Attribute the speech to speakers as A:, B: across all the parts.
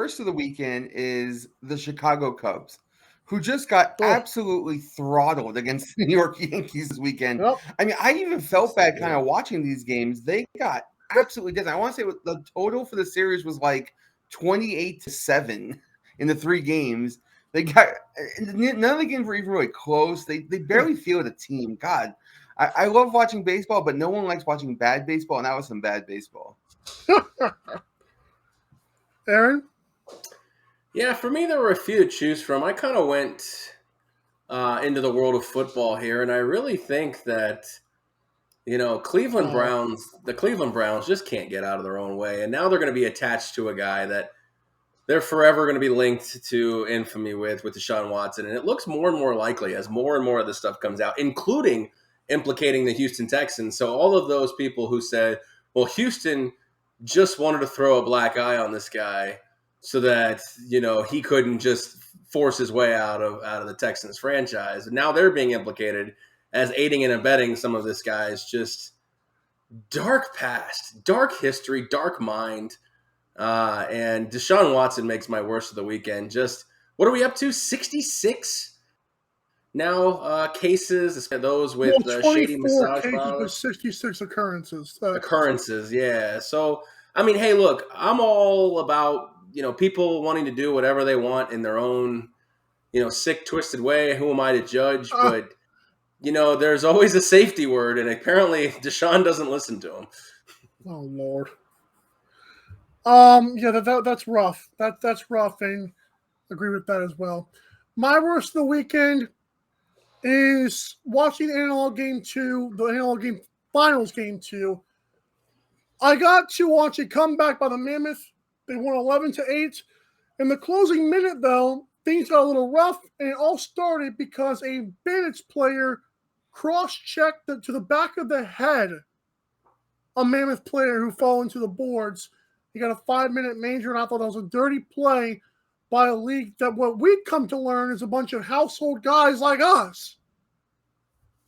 A: worst of the weekend is the Chicago Cubs, who just got
B: Oh,
A: absolutely throttled against the New York Yankees this weekend.
B: yep.
A: I mean, I even felt bad kind
C: Yeah.
A: of watching these games. They got absolutely different. I want to say the total for the series was like 28-7 in the 3 games. They got none of the games were even really close. They barely feel the team. God, I love watching baseball, but no one likes watching bad baseball, and that was some bad baseball.
B: Aaron?
C: Yeah, for me, there were a few to choose from. I kind of went into the world of football here, and I really think that the Cleveland Browns just can't get out of their own way, and now they're going to be attached to a guy that they're forever going to be linked to infamy with Deshaun Watson, and it looks more and more likely as more and more of this stuff comes out, including implicating the Houston Texans. So all of those people who said, "Well, Houston just wanted to throw a black eye on this guy so that he couldn't just force his way out of the Texans franchise," and now they're being implicated as aiding and abetting some of this guy's just dark past, dark history, dark mind. And Deshaun Watson makes my worst of the weekend. Just what are we up to? 66 now cases. Those with shady
B: 24
C: massage
B: cases with
C: parlors.
B: 66 occurrences.
C: Occurrences, yeah. So I mean, hey, look, I'm all about people wanting to do whatever they want in their own sick, twisted way. Who am I to judge? But there's always a safety word, and apparently Deshaun doesn't listen to him.
B: Oh Lord. Yeah, that's rough. That's rough, and agree with that as well. My worst of the weekend is watching the NLL game 2, the NLL game finals game 2. I got to watch a comeback by the Mammoth. They won 11-8. In the closing minute, though, things got a little rough, and it all started because a Bandits player cross-checked to the back of the head a Mammoth player who fell into the boards. He got a 5-minute major, and I thought that was a dirty play by a league that what we've come to learn is a bunch of household guys like us.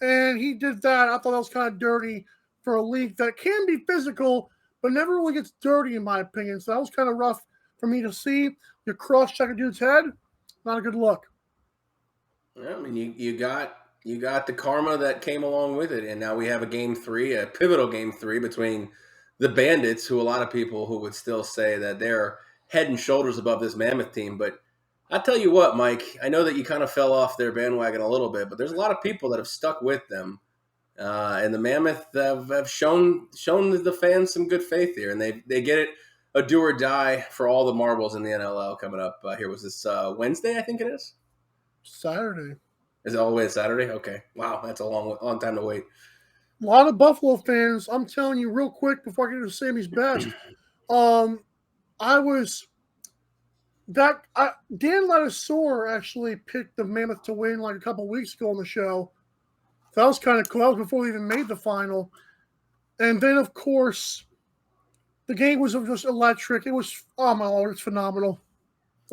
B: And he did that. I thought that was kind of dirty for a league that can be physical, but never really gets dirty, in my opinion. So that was kind of rough for me to see. You cross-check a dude's head, not a good look.
C: Yeah, I mean, you got the karma that came along with it, and now we have a game 3, a pivotal game 3 between the Bandits, who a lot of people who would still say that they're head and shoulders above this Mammoth team. But I tell you what, Mike, I know that you kind of fell off their bandwagon a little bit, but there's a lot of people that have stuck with them, and the Mammoth have shown the fans some good faith here, and they get it a do or die for all the marbles in the NLL coming up. Here was this Wednesday, I think it is.
B: Saturday.
C: Is it all the way to Saturday? Okay. Wow, that's a long time to wait.
B: A lot of Buffalo fans, I'm telling you real quick before I get to Sammy's best. Dan Lattisaur actually picked the Mammoth to win like a couple weeks ago on the show. That was kind of cool. That was before we even made the final. And then, of course, the game was just electric. It was, oh my Lord, it's phenomenal.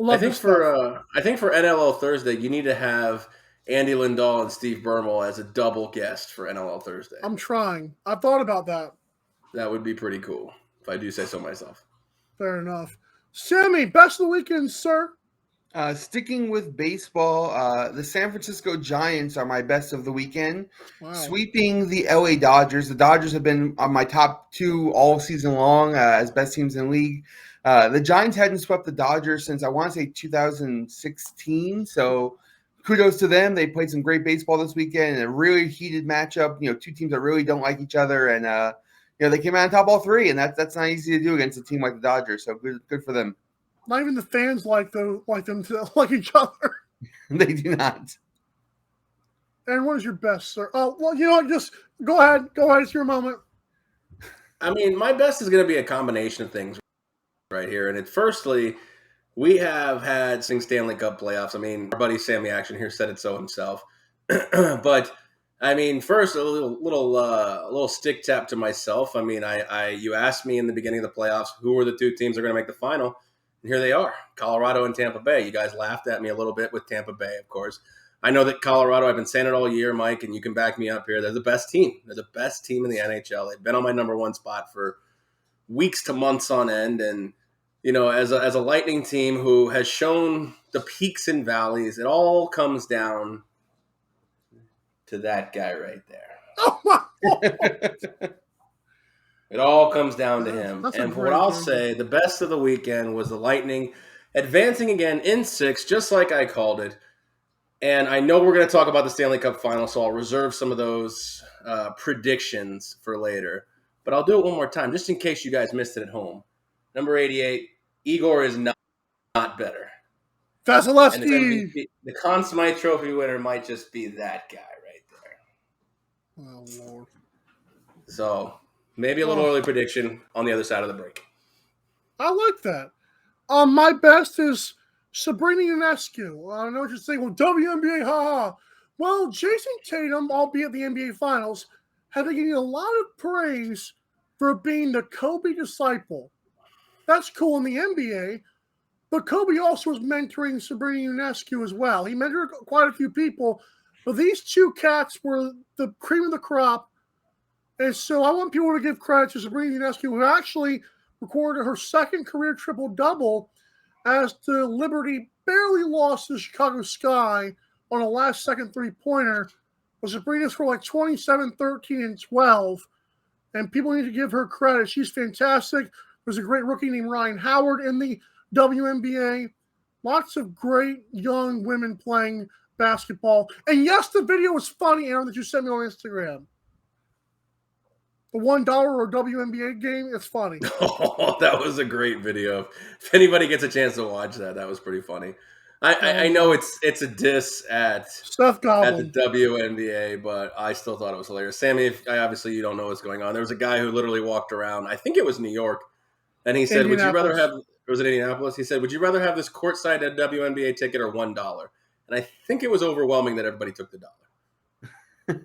C: I think for NLL Thursday, you need to have Andy Lindahl and Steve Bermel as a double guest for NLL Thursday.
B: I'm trying. I thought about that.
C: That would be pretty cool, if I do say so myself.
B: Fair enough. Sammy, best of the weekend, sir.
A: Sticking with baseball, the San Francisco Giants are my best of the weekend, sweeping the LA Dodgers. The Dodgers have been on my top 2 all season long as best teams in the league. The Giants hadn't swept the Dodgers since I want to say 2016, so kudos to them. They played some great baseball this weekend in a really heated matchup. 2 teams that really don't like each other, and they came out on top all 3, and that's not easy to do against a team like the Dodgers. So good for them.
B: Not even the fans like them to like each other.
A: They do not.
B: And what is your best, sir? Oh, well, you know what? Just go ahead. Go ahead. It's your moment.
C: I mean, my best is going to be a combination of things right here. And firstly, we have had Stanley Cup playoffs. I mean, our buddy Sammy Action here said it so himself. But I mean, first a little stick tap to myself. I mean, you asked me in the beginning of the playoffs who were the 2 teams that are going to make the final. And here they are, Colorado and Tampa Bay. You guys laughed at me a little bit with Tampa Bay, of course. I know that Colorado, I've been saying it all year, Mike, and you can back me up here. They're the best team. They're the best team in the NHL. They've been on my number 1 spot for weeks to months on end. And as a Lightning team who has shown the peaks and valleys, it all comes down to that guy right there.
B: Oh my!
C: It all comes down to him.
B: That's a
C: And for
B: great
C: what I'll
B: game.
C: say, the best of the weekend was the Lightning advancing again in 6, just like I called it. And I know we're going to talk about the Stanley Cup final, so I'll reserve some of those predictions for later. But I'll do it one more time, just in case you guys missed it at home. Number 88, Igor is not better. And
B: Vasilevsky.
C: the Conn Smythe Trophy winner might just be that guy right there.
B: Oh Lord.
C: So maybe a little early prediction on the other side of the break.
B: I like that. My best is Sabrina Ionescu. I know what you're saying. Well, WNBA, haha. Well, Jason Tatum, albeit at the NBA Finals, had been getting a lot of praise for being the Kobe disciple. That's cool in the NBA, but Kobe also was mentoring Sabrina Ionescu as well. He mentored quite a few people, but these two cats were the cream of the crop. And so I want people to give credit to Sabrina Ionescu, who actually recorded her second career triple-double as the Liberty barely lost to the Chicago Sky on a last-second three-pointer. But Sabrina scored like 27, 13, and 12. And people need to give her credit. She's fantastic. There's a great rookie named Ryan Howard in the WNBA. Lots of great young women playing basketball. And yes, the video was funny, Aaron, that you sent me on Instagram. The $1 or WNBA game, it's funny.
C: Oh, that was a great video. If anybody gets a chance to watch that, that was pretty funny. I know it's a diss at
B: Steph
C: the
B: Goblin.
C: WNBA, but I still thought it was hilarious. Sammy, obviously you don't know what's going on. There was a guy who literally walked around, I think it was New York, and he said, would you rather have, or was it Indianapolis? He said, would you rather have this courtside at WNBA ticket or $1? And I think it was overwhelming that everybody took the $1.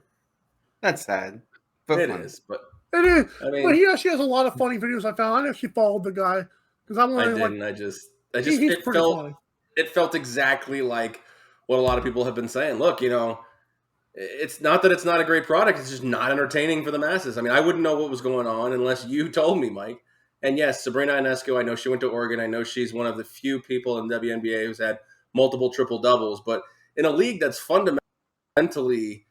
A: That's sad. But
C: It
A: fun.
C: is, but
B: It is.
C: I mean,
B: But he actually has a lot of funny videos I found. I actually followed the guy because I'm
C: I
B: wondering,
C: didn't.
B: like,
C: I just
B: he's
C: it
B: pretty
C: felt
B: funny.
C: it felt exactly like what a lot of people have been saying. Look, it's not that it's not a great product. It's just not entertaining for the masses. I mean, I wouldn't know what was going on unless you told me, Mike. And yes, Sabrina Ionescu, I know she went to Oregon. I know she's one of the few people in WNBA who's had multiple triple-doubles. But in a league that's fundamentally,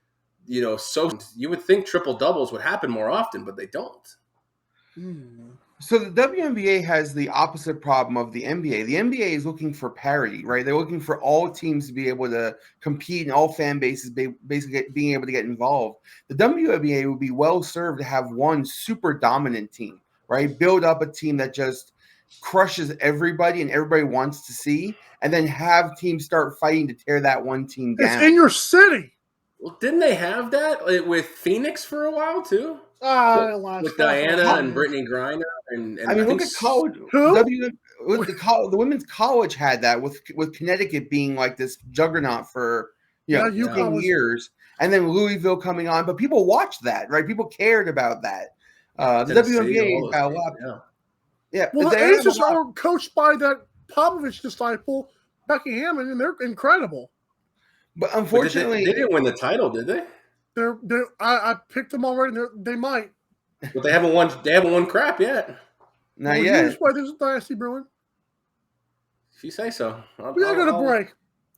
C: so you would think triple-doubles would happen more often, but they don't.
A: So the WNBA has the opposite problem of the NBA. The NBA is looking for parity, right? They're looking for all teams to be able to compete and all fan bases basically being able to get involved. The WNBA would be well served to have one super dominant team, right? Build up a team that just crushes everybody and everybody wants to see, and then have teams start fighting to tear that one team down.
B: It's in your city.
C: Well, didn't they have that with Phoenix for a while too? With Diana and Brittany Griner, and
A: I mean, look at college.
B: Who?
A: The women's college had that with Connecticut being like this juggernaut for years, and then Louisville coming on. But people watched that, right? People cared about that. The WNBA got a lot. Yeah.
B: Well, the Aces are coached by that Popovich disciple, Becky Hammond, and they're incredible.
A: But unfortunately,
C: they didn't win the title, did they?
B: I picked them already. They might,
C: but they haven't won. They haven't won crap yet.
A: Not yet.
B: Here's why there's a dynasty brewing.
C: If you say so.
B: We gotta go to break.